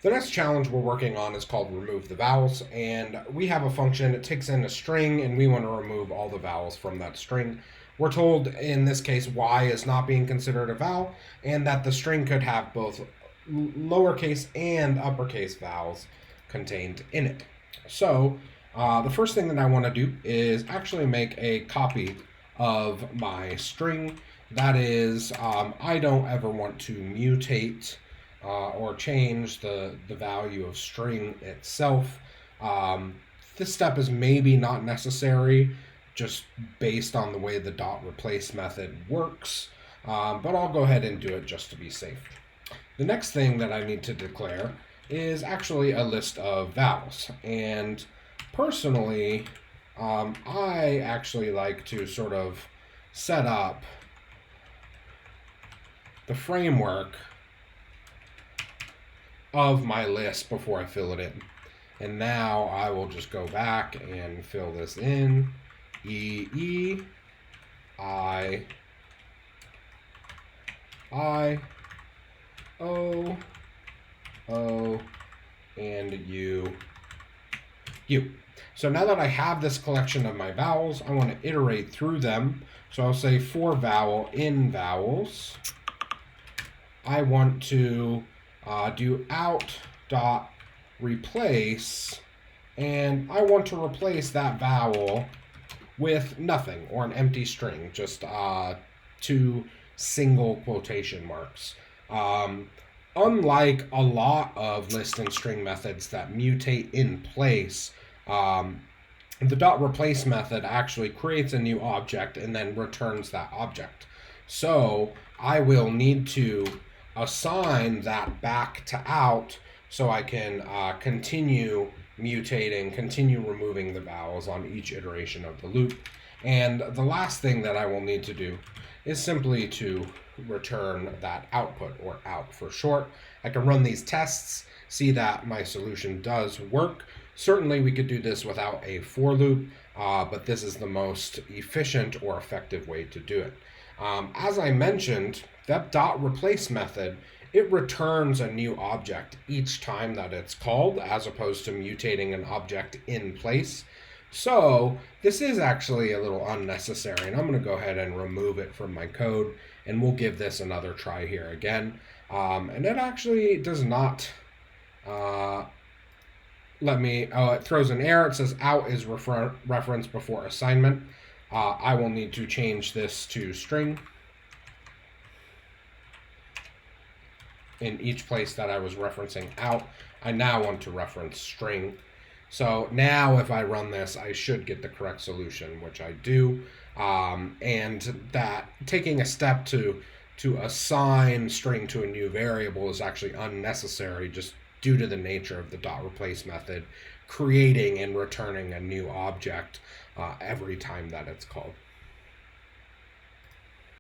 The next challenge we're working on is called remove the vowels, and we have a function that takes in a string and we want to remove all the vowels from that string. We're told in this case y is not being considered a vowel and that the string could have both lowercase and uppercase vowels contained in it. So the first thing that I want to do is actually make a copy of my string. That is, I don't ever want to mutate or change the value of string itself. This step is maybe not necessary just based on the way the dot replace method works, but I'll go ahead and do it just to be safe. The next thing that I need to declare is actually a list of vowels. And personally, I actually like to sort of set up the framework of my list before I fill it in. And now I will just go back and fill this in. E, I, O, and U. So now that I have this collection of my vowels, I want to iterate through them. So I'll say for vowel in vowels, I want to do out dot replace, and I want to replace that vowel with nothing or an empty string, just two single quotation marks. Unlike a lot of list and string methods that mutate in place, the dot replace method actually creates a new object and then returns that object. So I will need to assign that back to out so I can continue mutating, continue removing the vowels on each iteration of the loop. And the last thing that I will need to do is simply to return that output, or out for short. I can run these tests, see that my solution does work. Certainly we could do this without a for loop, but this is the most efficient or effective way to do it. As I mentioned, that dot replace method, it returns a new object each time that it's called, as opposed to mutating an object in place. So this is actually a little unnecessary, and I'm going to go ahead and remove it from my code, and we'll give this another try here again. And it actually does not it throws an error. It says out is reference before assignment. I will need to change this to string in each place that I was referencing out. I now want to reference string. So now if I run this, I should get the correct solution, which I do. And that taking a step to assign string to a new variable is actually unnecessary, just due to the nature of the dot replace method creating and returning a new object every time that it's called.